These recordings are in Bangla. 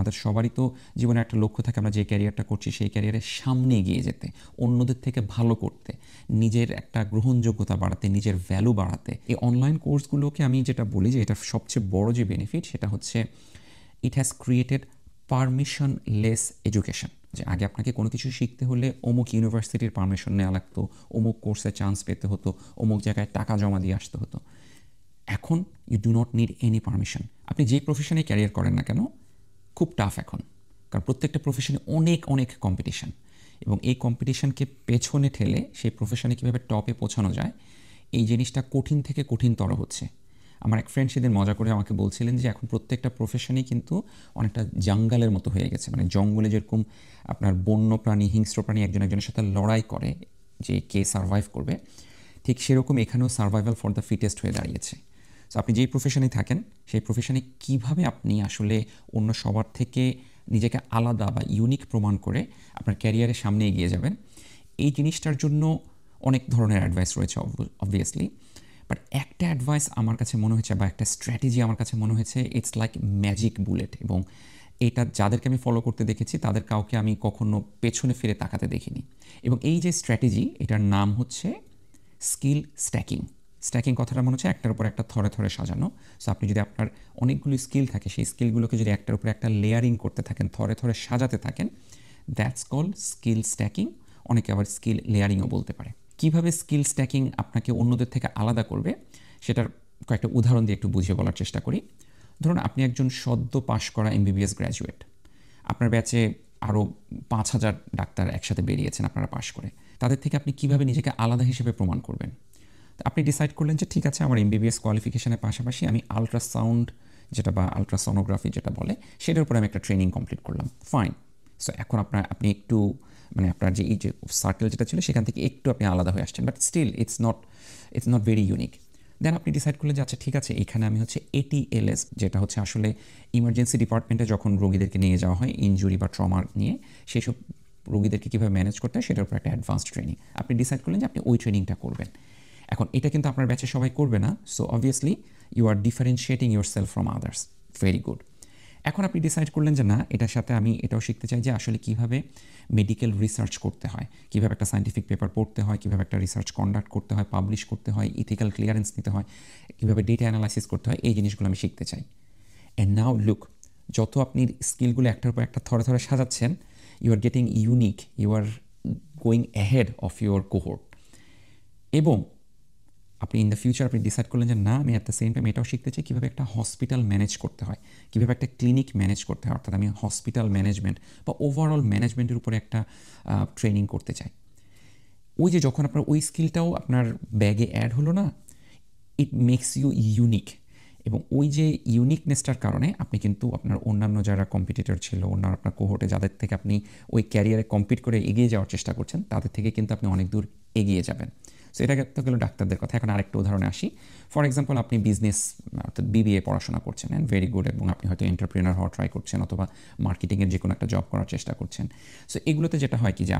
আমাদের সবারই তো জীবনে একটা লক্ষ্য থাকে, আমরা যে ক্যারিয়ারটা করছি সেই ক্যারিয়ারের সামনে এগিয়ে যেতে, অন্যদের থেকে ভালো করতে, নিজের একটা গ্রহণযোগ্যতা বাড়াতে, নিজের ভ্যালু বাড়াতে। এই অনলাইন কোর্সগুলোকে আমি যেটা বলি যে এটার সবচেয়ে বড় যে বেনিফিট সেটা হচ্ছে ইট হ্যাজ ক্রিয়েটেড পারমিশনলেস এডুকেশন। যে আগে আপনাকে কোনো কিছু শিখতে হলে অমুক ইউনিভার্সিটির পারমিশন নেওয়া লাগতো, অমুক কোর্সে চান্স পেতে হতো, অমুক জায়গায় টাকা জমা দিয়ে আসতে হতো। এখন you do not need any permission. আপনি যেই প্রফেশনে ক্যারিয়ার করেন না কেন, খুব টাফ এখন, কারণ প্রত্যেকটা প্রফেশনে অনেক অনেক কম্পিটিশান, এবং এই কম্পিটিশানকে পেছনে ঠেলে সেই প্রফেশনে কীভাবে টপে পৌঁছানো যায় এই জিনিসটা কঠিন থেকে কঠিনতর হচ্ছে। আমার এক ফ্রেন্ড সেদিন মজা করে আমাকে বলছিলেন যে এখন প্রত্যেকটা প্রফেশনেই কিন্তু অনেকটা জঙ্গলের মতো হয়ে গেছে, মানে জঙ্গলে যেরকম আপনার বন্য প্রাণী, হিংস্র প্রাণী একজন একজনের সাথে লড়াই করে যে কে সারভাইভ করবে, ঠিক সেরকম এখানেও সারভাইভাল ফর দ্য ফিটেস্ট হয়ে দাঁড়িয়েছে। সো আপনি যেই প্রফেশনেই থাকেন সেই প্রফেশনে কীভাবে আপনি আসলে অন্য সবার থেকে নিজেকে আলাদা বা ইউনিক প্রমাণ করে আপনার ক্যারিয়ারের সামনে এগিয়ে যাবেন, এই জিনিসটার জন্য অনেক ধরনের অ্যাডভাইস রয়েছে অবভিয়াসলি। বাট একটা অ্যাডভাইস আমার কাছে মনে হয়েছে, বা একটা স্ট্র্যাটেজি আমার কাছে মনে হয়েছে, ইটস লাইক ম্যাজিক বুলেট, এবং এটা যাদেরকে আমি ফলো করতে দেখেছি তাদের কাউকে আমি কখনো পেছনে ফিরে তাকাতে দেখিনি। এবং এই যে স্ট্র্যাটেজি, এটার নাম হচ্ছে স্কিল স্ট্যাকিং। স্ট্যাকিং কথাটা মনে হচ্ছে একটার উপর একটা থরে থরে সাজানো। সো আপনি যদি আপনার অনেকগুলো স্কিল থাকে, সেই স্কিলগুলোকে যদি একটার উপর একটা লেয়ারিং করতে থাকেন, থরে থরে সাজাতে থাকেন, দ্যাটস কল্ড স্কিল স্ট্যাকিং। অনেকে আবার স্কিল লেয়ারিংও বলতে পারে। কীভাবে স্কিল স্ট্যাকিং আপনাকে অন্যদের থেকে আলাদা করবে সেটার কয়েকটা উদাহরণ দিয়ে একটু বুঝিয়ে বলার চেষ্টা করি। ধরুন আপনি একজন সদ্য পাশ করা MBBS গ্র্যাজুয়েট, আপনার ব্যাচে আরও 5,000 ডাক্তার একসাথে বেরিয়েছেন আপনারা পাশ করে। তাদের থেকে আপনি কীভাবে নিজেকে আলাদা হিসেবে প্রমাণ করবেন? আপনি ডিসাইড করলেন যে ঠিক আছে, আমার MBBS কোয়ালিফিকেশনের পাশাপাশি আমি আলট্রাসাউন্ড যেটা বা আলট্রাসোনোগ্রাফি যেটা বলে সেটার উপরে আমি একটা ট্রেনিং কমপ্লিট করলাম, ফাইন। সো এখন আপনি একটু মানে আপনার যে এই যে সার্কেল যেটা ছিল সেখান থেকে একটু আপনি আলাদা হয়ে আসছেন, but still it's not very unique. Then আপনি ডিসাইড করলেন যে আচ্ছা ঠিক আছে, এখানে আমি হচ্ছে ATLS, যেটা হচ্ছে আসলে ইমার্জেন্সি ডিপার্টমেন্টে যখন রোগীদেরকে নিয়ে যাওয়া হয় ইনজুরি বা ট্রমা নিয়ে, সেই সব রোগীদেরকে কীভাবে ম্যানেজ করতে হয় সেটার উপর একটা অ্যাডভান্সড ট্রেনিং। আপনি ডিসাইড করলেন যে আপনি ওই ট্রেনিংটা করবেন। এখন এটা কিন্তু আপনার ব্যাচে সবাই করবে না, so obviously you are differentiating yourself from others, very good. এখন আপনি ডিসাইড করলেন যে না, এটার সাথে আমি এটাও শিখতে চাই যে আসলে কীভাবে মেডিকেল রিসার্চ করতে হয়, কীভাবে একটা সায়েন্টিফিক পেপার পড়তে হয়, কীভাবে একটা রিসার্চ কন্ডাক্ট করতে হয়, পাবলিশ করতে হয়, ইথিক্যাল ক্লিয়ারেন্স নিতে হয়, কীভাবে ডেটা অ্যানালাইসিস করতে হয়, এই জিনিসগুলো আমি শিখতে চাই। অ্যান্ড নাও লুক, যত আপনি স্কিলগুলো একটার উপর একটা থরে থরে সাজাচ্ছেন, you are getting unique, you are going ahead of your cohort. এবং আপনি ইন দ্য ফিউচার আপনি ডিসাইড করলেন যে না, আমি অ্যাট দ্য সেম টাইম এটাও শিখতে চাই কীভাবে একটা হসপিটাল ম্যানেজ করতে হয়, কীভাবে একটা ক্লিনিক ম্যানেজ করতে হয়, অর্থাৎ আমি হসপিটাল ম্যানেজমেন্ট বা ওভারঅল ম্যানেজমেন্টের উপরে একটা ট্রেনিং করতে চাই। ওই যে যখন আপনার ওই স্কিলটাও আপনার ব্যাগে অ্যাড হলো না, ইট মেক্স ইউ ইউনিক। এবং ওই যে ইউনিকনেসটার কারণে আপনি কিন্তু আপনার অন্যান্য যারা কম্পিটিটর ছিল, অন্যান্য আপনার কোহোর্টে যাদের থেকে আপনি ওই ক্যারিয়ারে কম্পিট করে এগিয়ে যাওয়ার চেষ্টা করছেন, তাদের থেকে কিন্তু আপনি অনেক দূর এগিয়ে যাবেন। সো এটা তো গেলো ডাক্তারদের কথা। এখন আরেকটা উদাহরণে আসি। ফর এক্সাম্পল, আপনি বিজনেস অর্থাৎ BBA পড়াশোনা করছেন, অ্যান্ড ভেরি গুড, এবং আপনি হয়তো এন্টারপ্রেনার হওয়া ট্রাই করছেন অথবা মার্কেটিংয়ের যে কোনো একটা জব করার চেষ্টা করছেন। সো এগুলোতে যেটা হয় কি যে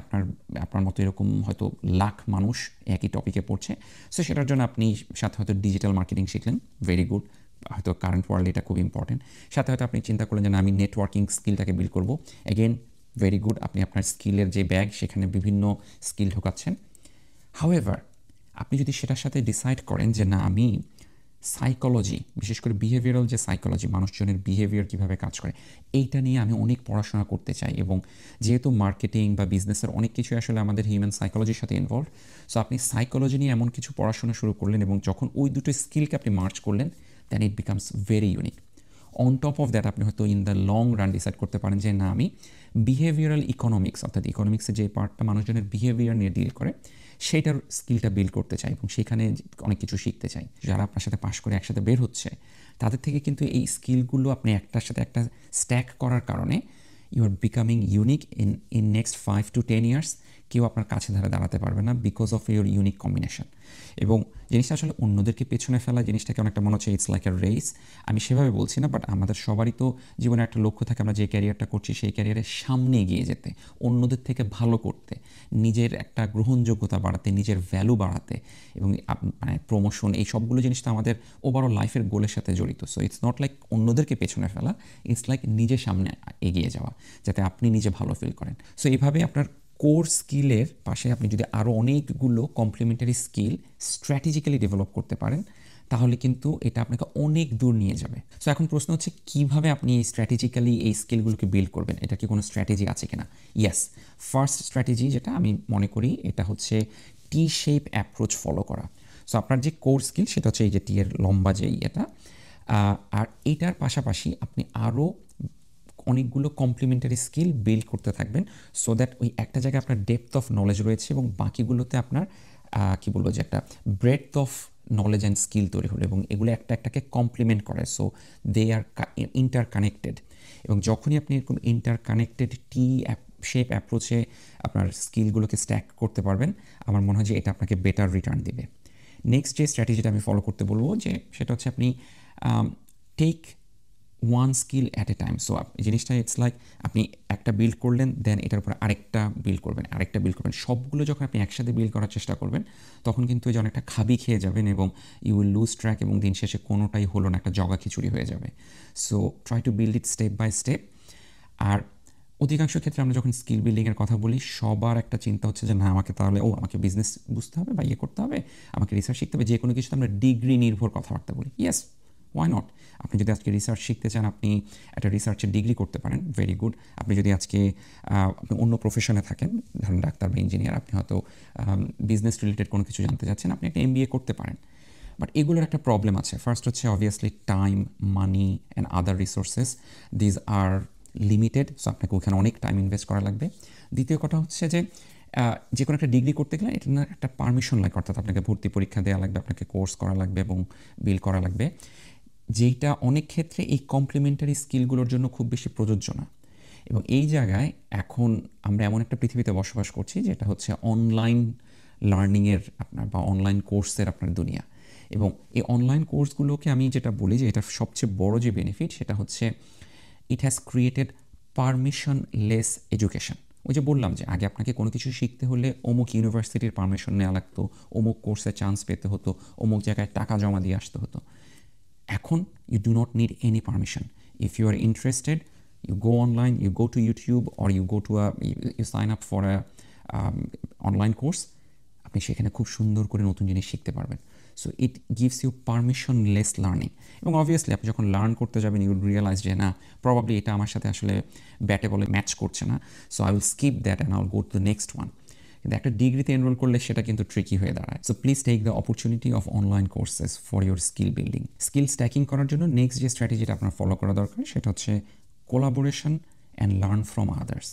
আপনার মতো এরকম হয়তো লাখ মানুষ একই টপিকে পড়ছে। সো সেটার জন্য আপনি সাথে হয়তো ডিজিটাল মার্কেটিং শিখলেন, ভেরি গুড, হয়তো কারেন্ট ওয়ার্ল্ড এটা খুব ইম্পর্টেন্ট। সাথে হয়তো আপনি চিন্তা করলেন যে না, আমি নেটওয়ার্কিং স্কিলটাকে বিল্ড করবো, অ্যাগেন ভেরি গুড, আপনি আপনার স্কিলের যে ব্যাগ সেখানে বিভিন্ন স্কিল ঢোকাচ্ছেন। হাউএভার, আপনি যদি সেটার সাথে ডিসাইড করেন যে না, আমি সাইকোলজি, বিশেষ করে বিহেভিয়ারাল যে সাইকোলজি, মানুষজনের বিহেভিয়ার কীভাবে কাজ করে, এইটা নিয়ে আমি অনেক পড়াশোনা করতে চাই, এবং যেহেতু মার্কেটিং বা বিজনেসের অনেক কিছুই আসলে আমাদের হিউম্যান সাইকোলজির সাথে ইনভলভ, সো আপনি সাইকোলজি নিয়ে এমন কিছু পড়াশোনা শুরু করলেন, এবং যখন ওই দুটো স্কিলকে আপনি মার্চ করলেন, then it becomes very unique. On top of that আপনি হয়তো in the long run decide করতে পারেন যে না, আমি বিহেভিয়ারাল ইকোনমিক্স, অর্থাৎ ইকোনমিক্সের যে পার্টটা মানুষজনের বিহেভিয়ার নিয়ে ডিল করে, সেইটার স্কিলটা বিল্ড করতে চাই এবং সেখানে অনেক কিছু শিখতে চাই। যারা আপনার সাথে পাশ করে একসাথে বের হচ্ছে, তাদের থেকে কিন্তু এই স্কিলগুলো আপনি একটার সাথে একটা স্ট্যাক করার কারণে you are becoming unique in next 5 to 10 years। কেউ আপনার কাছে ধারে দাঁড়াতে পারবে না because of your unique combination. এবং জিনিসটা আসলে অন্যদেরকে পেছনে ফেলা জিনিসটাকে অনেকটা মনে হচ্ছে ইটস লাইক এ রেস। আমি সেভাবে বলছি না, বাট আমাদের সবারই তো জীবনে একটা লক্ষ্য থাকে আমরা যে ক্যারিয়ারটা করছি সেই ক্যারিয়ারের সামনে এগিয়ে যেতে, অন্যদের থেকে ভালো করতে, নিজের একটা গ্রহণযোগ্যতা বাড়াতে, নিজের ভ্যালু বাড়াতে এবং মানে প্রমোশন, এই সবগুলো জিনিস তো আমাদের ওভারঅল লাইফের গোলের সাথে জড়িত। সো ইটস নট লাইক অন্যদেরকে পেছনে ফেলা, ইটস লাইক নিজের সামনে এগিয়ে যাওয়া যাতে আপনি নিজে ভালো ফিল করেন। সো এইভাবে আপনার কোর স্কিলের পাশে আপনি যদি আরও অনেকগুলো কমপ্লিমেন্টারি স্কিল স্ট্র্যাটেজিক্যালি ডেভেলপ করতে পারেন তাহলে কিন্তু এটা আপনাকে অনেক দূর নিয়ে যাবে। সো এখন প্রশ্ন হচ্ছে কীভাবে আপনি স্ট্র্যাটেজিক্যালি এই স্কিলগুলোকে বিল্ড করবেন, এটা কি কোনো স্ট্র্যাটেজি আছে কিনা? ইয়েস, ফার্স্ট স্ট্র্যাটেজি যেটা আমি মনে করি এটা হচ্ছে টি শেপ অ্যাপ্রোচ ফলো করা। সো আপনার যে কোর স্কিল সেটা হচ্ছে এই যে টি এর লম্বা যে এটা, আর এটার পাশাপাশি আপনি আরও অনেকগুলো কমপ্লিমেন্টারি স্কিল বিল্ড করতে থাকবেন সো দ্যাট ওই একটা জায়গায় আপনার ডেপথ অফ নলেজ রয়েছে এবং বাকিগুলোতে আপনার কী বলবো যে একটা breadth of knowledge and skill তৈরি হলো এবং এগুলো একটা একটাকে কমপ্লিমেন্ট করে। So they are interconnected এবং যখনই আপনি এরকম ইন্টার কানেক্টেড টি শেপ অ্যাপ্রোচে আপনার স্কিলগুলোকে স্ট্যাক করতে পারবেন, আমার মনে হয় যে এটা আপনাকে বেটার রিটার্ন দেবে। নেক্সট যে স্ট্র্যাটেজিটা আমি ফলো করতে বলবো যে সেটা হচ্ছে আপনি take one skill at a time. So জিনিসটা ইটস লাইক আপনি একটা বিল্ড করলেন, দেন এটার উপর আরেকটা বিল্ড করবেন, আরেকটা বিল্ড করবেন, সবগুলো যখন আপনি একসাথে বিল্ড করার চেষ্টা করবেন তখন কিন্তু ওই যে অনেকটা খাবি খেয়ে যাবেন এবং ইউ উইল লুজ ট্র্যাক এবং দিন শেষে কোনোটাই হলো না, একটা জগা খিচুড়ি হয়ে যাবে। So try to build it step by step. আর অধিকাংশ ক্ষেত্রে আমরা যখন স্কিল বিল্ডিংয়ের কথা বলি সবার একটা চিন্তা হচ্ছে যে না আমাকে তাহলে আমাকে বিজনেস বুঝতে হবে বা ইয়ে করতে হবে, আমাকে রিসার্চ শিখতে হবে, যে কোনো কিছুতে আমরা ডিগ্রি নির্ভর কথাবার্তা বলি। Yes, why not? আপনি যদি আজকে রিসার্চ শিখতে চান আপনি একটা রিসার্চের ডিগ্রি করতে পারেন, ভেরি গুড। আপনি যদি আজকে আপনি অন্য প্রফেশনে থাকেন, ধরুন ডাক্তার বা ইঞ্জিনিয়ার, আপনি হয়তো বিজনেস রিলেটেড কোনো কিছু জানতে চাচ্ছেন, আপনি একটা MBA করতে পারেন। বাট এগুলোর একটা প্রবলেম আছে। ফার্স্ট হচ্ছে obviously time, money and other resources, these are limited. So আপনাকে ওখানে অনেক টাইম ইনভেস্ট করা লাগবে। দ্বিতীয় কথা হচ্ছে যে কোনো একটা ডিগ্রি করতে গেলে এটা না একটা পারমিশন লাগে, অর্থাৎ আপনাকে ভর্তি পরীক্ষা দেওয়া লাগবে, আপনাকে কোর্স করা লাগবে এবং বিল করা লাগবে, যেইটা অনেক ক্ষেত্রে এই কমপ্লিমেন্টারি স্কিলগুলোর জন্য খুব বেশি প্রযোজ্য না। এবং এই জায়গায় এখন আমরা এমন একটা পৃথিবীতে বসবাস করছি যেটা হচ্ছে অনলাইন লার্নিংয়ের আপনার বা অনলাইন কোর্সের আপনার দুনিয়া। এবং এই অনলাইন কোর্সগুলোকে আমি যেটা বলি যে এটার সবচেয়ে বড় যে বেনিফিট সেটা হচ্ছে ইট হ্যাজ ক্রিয়েটেড পারমিশনলেস এডুকেশন। ওই যে বললাম যে আগে আপনাকে কোনো কিছু শিখতে হলে অমুক ইউনিভার্সিটির পারমিশন নেওয়া লাগতো, অমুক কোর্সে চান্স পেতে হতো, অমুক জায়গায় টাকা জমা দিয়ে আসতে হতো। এখন you do not need any permission. If you are interested, you go online, you go to YouTube or you sign up for a online course, আপনি সেখানে খুব সুন্দর করে নতুন জিনিস শিখতে পারবেন। So it gives you permissionless learning. এবং অবভিয়াসলি আপনি যখন লার্ন করতে যাবেন ইউ উইল রিয়েলাইজ যে না, প্রবাবলি এটা আমার সাথে আসলে ব্যাটে বলে ম্যাচ করছে না, so I will skip that and I will go to the next one. কিন্তু একটা ডিগ্রিতে এনরোল করলে সেটা কিন্তু ট্রিকি হয়ে দাঁড়ায়। So please take the opportunity of online courses for your skill building. Skill stacking করার জন্য নেক্সট যে স্ট্র্যাটেজিটা আপনার ফলো করা দরকার সেটা হচ্ছে collaboration and learn from others.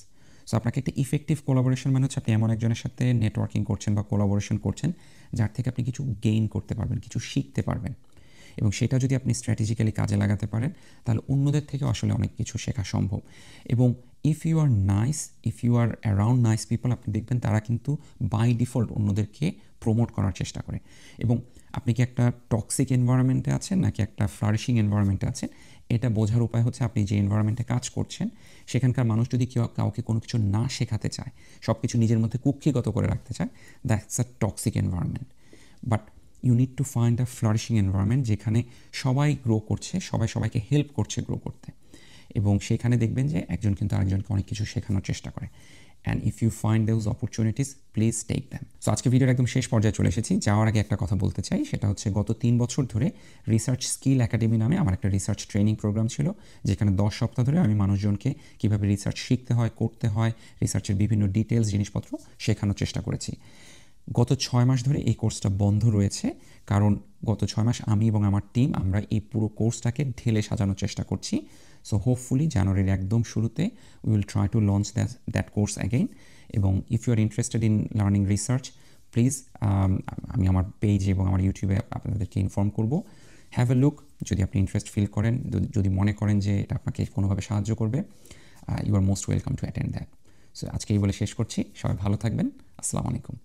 So আপনাকে একটা ইফেক্টিভ কোলাবোরেশন মানে হচ্ছে আপনি এমন একজনের সাথে নেটওয়ার্কিং করছেন বা কোলাবোরেশন করছেন যার থেকে আপনি কিছু গেইন করতে পারবেন, কিছু শিখতে পারবেন, এবং সেটা যদি আপনি স্ট্র্যাটেজিক্যালি কাজে লাগাতে পারেন তাহলে অন্যদের থেকে আসলে অনেক কিছু শেখা সম্ভব। এবং if you are nice, if you are around nice people, আপনি দেখবেন তারা কিন্তু বাই ডিফল্ট অন্যদেরকে প্রমোট করার চেষ্টা করে। এবং আপনি কি একটা টক্সিক এনভায়রনমেন্টে আছেন নাকি একটা ফ্লারিশিং এনভায়রনমেন্টে আছেন, এটা বোঝার উপায় হচ্ছে আপনি যে এনভায়রনমেন্টে কাজ করছেন সেখানকার মানুষ যদি কাউকে কোনো কিছু না শেখাতে চায়, সব কিছু নিজের মধ্যে কুক্ষিগত করে রাখতে চায়, that's a toxic environment. But you need to find a flourishing environment যেখানে সবাই গ্রো করছে, সবাই সবাইকে হেল্প করছে গ্রো করতে, এবং সেখানে দেখবেন যে একজন কিন্তু আরেকজনকে অনেক কিছু শেখানোর চেষ্টা করে। And if you find those opportunities please take them. So আজকে ভিডিওর একদম শেষ পর্যায়ে চলে এসেছি। যাওয়ার আগে একটা কথা বলতে চাই, সেটা হচ্ছে গত 3 বছর ধরে রিসার্চ স্কিল একাডেমি নামে আমার একটা রিসার্চ ট্রেনিং প্রোগ্রাম ছিল, যেখানে 10 সপ্তাহ ধরে আমি মানুষজনকে কীভাবে রিসার্চ শিখতে হয়, করতে হয়, রিসার্চের বিভিন্ন ডিটেলস জিনিসপত্র শেখানোর চেষ্টা করেছি। গত 6 মাস ধরে এই কোর্সটা বন্ধ রয়েছে, কারণ গত 6 মাস আমি এবং আমার টিম আমরা এই পুরো কোর্সটাকে ঢেলে সাজানোর চেষ্টা করছি। সো হোপফুলি জানুয়ারির একদম শুরুতে we will try to launch that course again. এবং if you are interested in learning research please, আমি আমার পেজে এবং আমার ইউটিউবে আপনাদেরকে ইনফর্ম করব। হ্যাভ এ লুক, যদি আপনি ইন্টারেস্ট ফিল করেন, যদি মনে করেন যে এটা আপনাকে কোনোভাবে সাহায্য করবে, you are most welcome to attend that. So আজকে এই বলে শেষ করছি। সবাই ভালো থাকবেন। আসসালামু আলাইকুম।